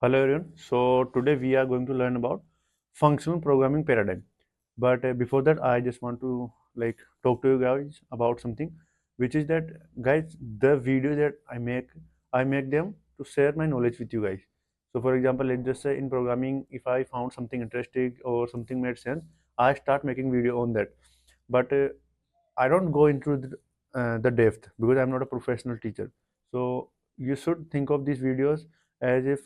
Hello everyone. So today we are going to learn about functional programming paradigm. But before that, I just want to talk to you guys about something, which is that guys, the videos that I make them to share my knowledge with you guys. So for example, let's just say in programming, if I found something interesting or something made sense, I start making video on that. But I don't go into the depth because I'm not a professional teacher. So you should think of these videos as if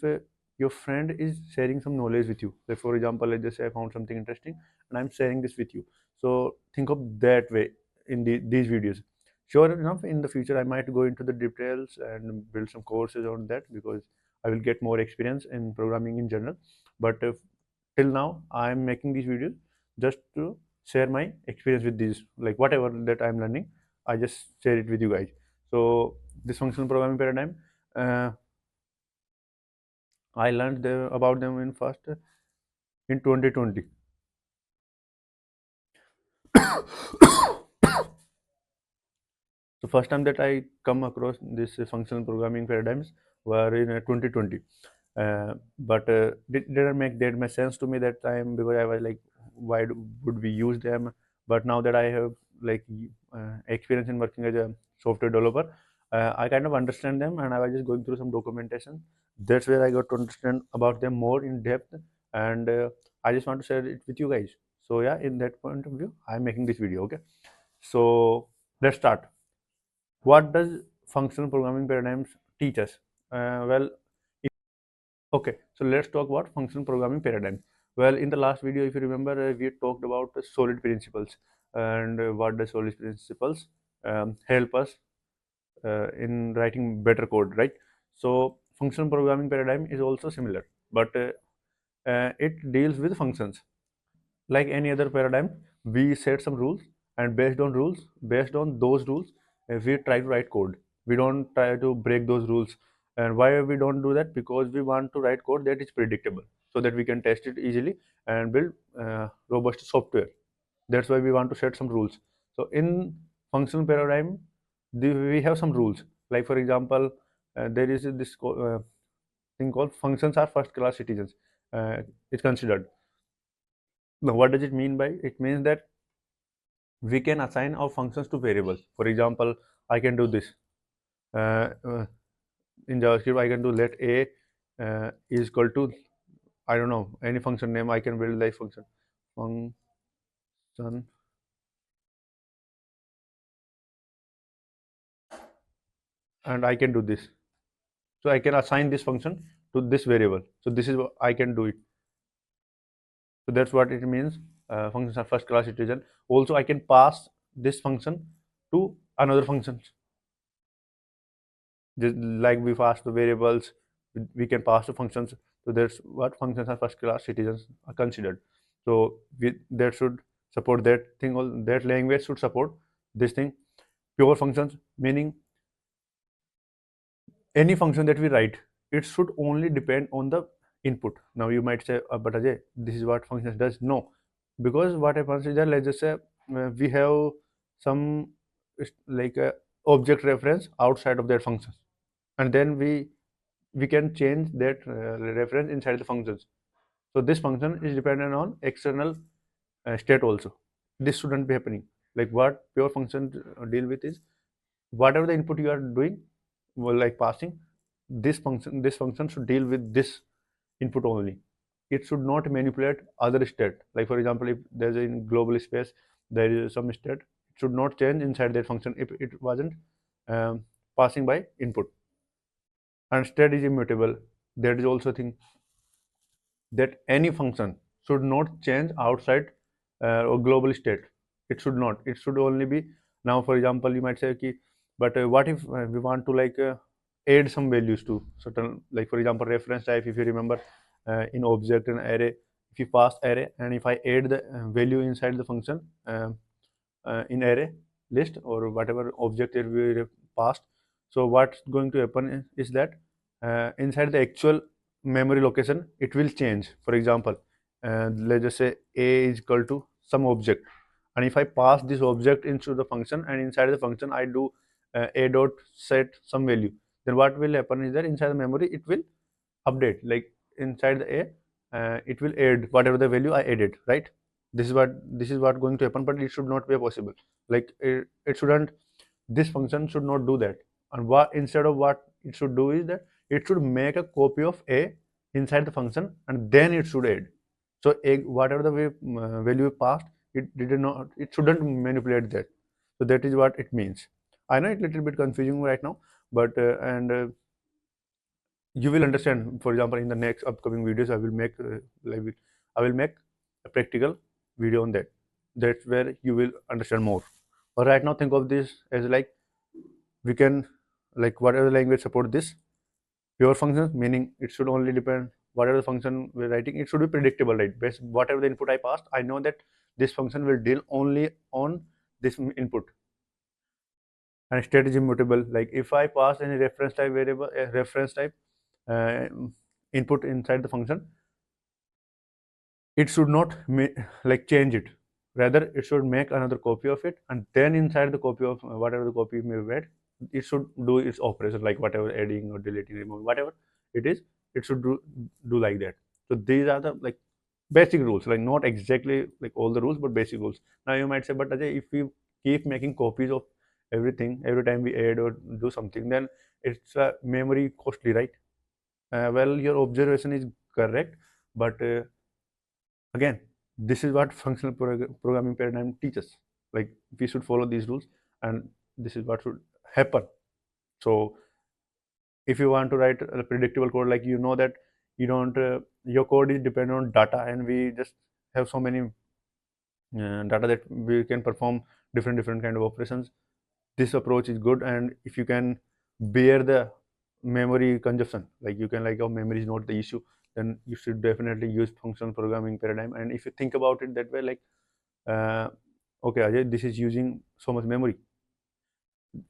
your friend is sharing some knowledge with you. Like for example, let's just say I found something interesting and I'm sharing this with you. So think of that way in these videos. Sure enough, in the future I might go into the details and build some courses on that because I will get more experience in programming in general. But till now, I'm making these videos just to share my experience with these, like whatever that I'm learning, I just share it with you guys. So this functional programming paradigm, uh, I learned about them in first in 2020. So first time that I come across this functional programming paradigms were in 2020. But didn't make that much sense to me that time because I was like, would we use them? But now that I have experience in working as a software developer, I kind of understand them, and I was just going through some documentation. That's where I got to understand about them more in depth, and I just want to share it with you guys. So yeah, in that point of view, I'm making this video. Okay, so let's start. What does functional programming paradigms teach us? Well, okay, so let's talk about functional programming paradigm. Well, in the last video, if you remember, we talked about the solid principles and what the solid principles help us in writing better code, right? So, functional programming paradigm is also similar, but it deals with functions. Like any other paradigm, we set some rules, and based on those rules, we try to write code. We don't try to break those rules. And why we don't do that? Because we want to write code that is predictable, so that we can test it easily and build robust software. That's why we want to set some rules. So in functional paradigm, we have some rules. Like for example, there is this thing called functions are first class citizens. It's considered. Now, what does it mean by? It means that we can assign our functions to variables. For example, I can do this. Uh, uh, in JavaScript, I can do let a is equal to, I don't know, any function name. I can build like function, and I can do this. So I can assign this function to this variable. So this is what I can do it. So that's what it means. Functions are first class citizen. Also, I can pass this function to another function. Just like we pass the variables, we can pass the functions. So that's what functions are first class citizens are considered. So that should support that thing. All that language should support this thing. Pure functions meaning any function that we write, it should only depend on the input. Now you might say, but Ajay, this is what functions does. No, because what happens is that let's just say we have some like object reference outside of that function, and then we can change that reference inside the functions. So this function is dependent on external state also. This shouldn't be happening. Like what pure function deal with is whatever the input you are doing, well, like passing, this function should deal with this input only. It should not manipulate other state. Like for example, if there's a in global space, there is some state, it should not change inside that function if it wasn't um, passing by input. And state is immutable. There is also a thing that any function should not change outside or global state. It should not. It should only be. Now for example, you might say okay, but what if we want to add some values to certain, like for example, reference type. If you remember, in object and array, if you pass array and if I add the value inside the function in array list or whatever object that we passed, so what's going to happen is that inside the actual memory location it will change. For example, let's just say a is equal to some object, and if I pass this object into the function and inside the function I do a dot set some value, then what will happen is that inside the memory it will update. Like inside the a, it will add whatever the value I added, right? This is what going to happen, but it should not be possible. Like it shouldn't, this function should not do that. And what, instead of what it should do is that it should make a copy of a inside the function and then it should add. So a, whatever the value we passed, it did not, it shouldn't manipulate that. So that is what it means. I know it's a little bit confusing right now, but and you will understand. For example, in the next upcoming videos, I will make like I will make a practical video on that. That's where you will understand more. But right now, think of this as like we can, like whatever language support this pure functions, meaning it should only depend whatever function we're writing. It should be predictable, right? Based whatever the input I passed, I know that this function will deal only on this input. And state is immutable. Like if I pass any reference type variable, reference type uh, input inside the function, it should not like change it. Rather, it should make another copy of it, and then inside the copy of whatever the copy may be, it should do its operation, like whatever adding or deleting, removing, whatever it is, it should do like that. So these are the like basic rules, like not exactly like all the rules, but basic rules. Now you might say, but Ajay, if we keep making copies of everything every time we add or do something, then it's memory costly, right? Well, your observation is correct, but again, this is what functional programming paradigm teaches. Like we should follow these rules, and this is what should happen. So if you want to write a predictable code, like you know that you don't your code is dependent on data, and we just have so many data that we can perform different kind of operations. This approach is good, and if you can bear the memory consumption, like you can, like, oh, memory is not the issue, then you should definitely use functional programming paradigm. And if you think about it that way, like uh, okay, Ajay, this is using so much memory.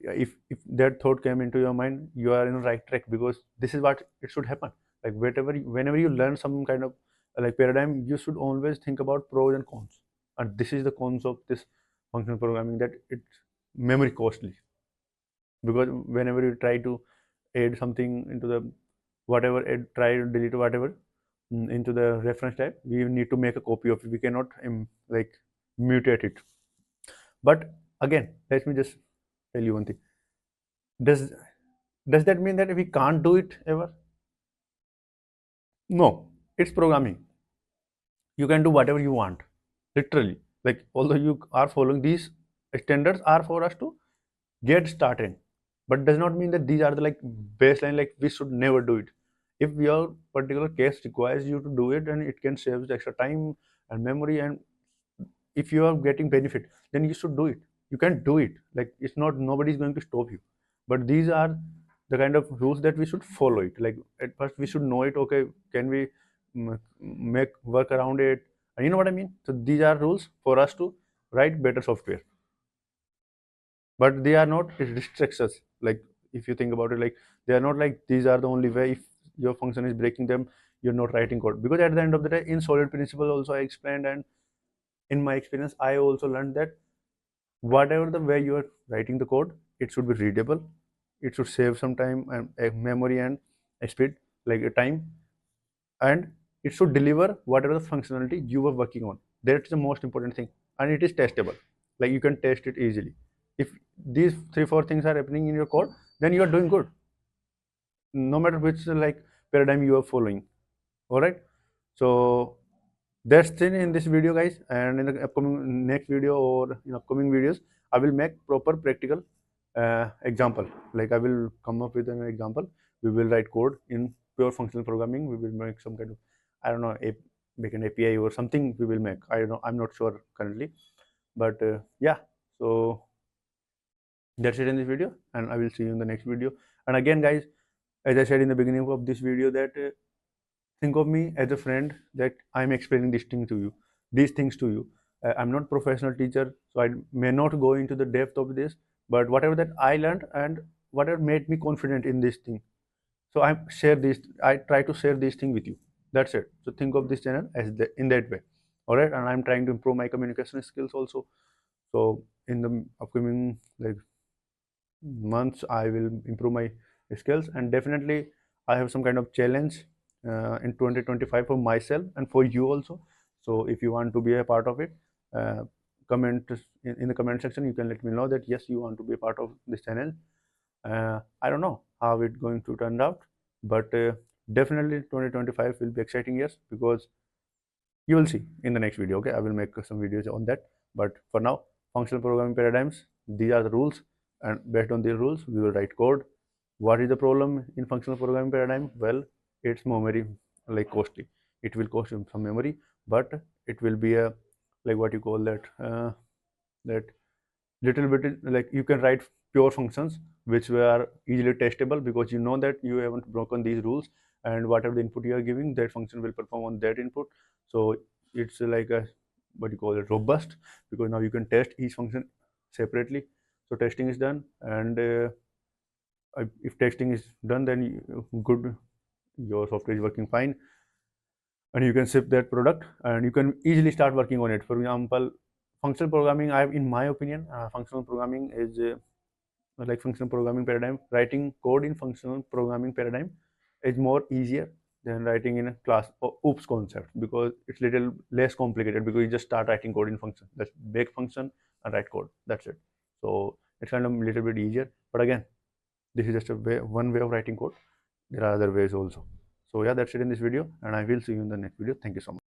If that thought came into your mind, you are in the right track, because this is what it should happen. Like whenever you learn some kind of like paradigm, you should always think about pros and cons. And this is the cons of this functional programming, that it's memory costly. Because whenever you try to add something into the whatever, add, try to delete whatever into the reference type, we need to make a copy of it. We cannot like mutate it. But again, let me just tell you one thing. Does does that mean that we can't do it ever? No, it's programming. You can do whatever you want, literally. Like although you are following these standards are for us to get started, but does not mean that these are the like baseline, like we should never do it. If your particular case requires you to do it, and it can save the extra time and memory, and if you are getting benefit, then you should do it. You can do it. Like it's not, nobody is going to stop you. But these are the kind of rules that we should follow it. Like at first we should know it. Okay, can we make work around it? And you know what I mean. So these are rules for us to write better software, but they are not restrictions. Like if you think about it, like they are not like these are the only way. If your function is breaking them, you're not writing code. Because at the end of the day, in solid principle also I explained, and in my experience I also learned that whatever the way you are writing the code, it should be readable, it should save some time and memory and speed, like a time, and it should deliver whatever the functionality you were working on. That's the most important thing. And it is testable, like you can test it easily. If these 3 4 things are happening in your code, then you are doing good, no matter which like paradigm you are following. All right, so that's it in this video, guys. And in the upcoming next video or in upcoming videos, I will make proper practical example. Like I will come up with an example. We will write code in pure functional programming. We will make some kind of, I don't know, make an API or something. We will make, I don't know, I'm not sure currently, but yeah. So that's it in this video, and I will see you in the next video. And again, guys, as I said in the beginning of this video, that think of me as a friend, that I'm explaining these things to you. I'm not professional teacher, so I may not go into the depth of this, but whatever that I learned and whatever made me confident in this thing, so I try to share this thing with you. That's it. So think of this channel as in that way. All right, and I'm trying to improve my communication skills also. So in the upcoming like months, I will improve my skills, and definitely I have some kind of challenge in 2025 for myself and for you also. So if you want to be a part of it, uh, comment in the comment section. You can let me know that yes, you want to be a part of this channel. I don't know how it's going to turn out, but definitely 2025 will be exciting years, because you will see in the next video. Okay, I will make some videos on that. But for now, functional programming paradigms, these are the rules, and based on these rules we will write code. What is the problem in functional programming paradigm? Well, it's memory, like costly. It will cost you some memory, but it will be a, like, what you call that, that little bit, like, you can write pure functions which were easily testable, because you know that you haven't broken these rules, and whatever the input you are giving, that function will perform on that input. So it's like a, what you call it, robust, because now you can test each function separately. So testing is done, and if testing is done, then good, your software is working fine, and you can ship that product, and you can easily start working on it. For example, functional programming, I have, in my opinion, functional programming is like functional programming paradigm, writing code in functional programming paradigm is more easier than writing in a class or oops concept, because it's little less complicated, because you just start writing code in function, that's big function, and write code, that's it. So it's kind of a little bit easier, but again, this is just a way, one way of writing code. There are other ways also. So yeah, that's it in this video, and I will see you in the next video. Thank you so much.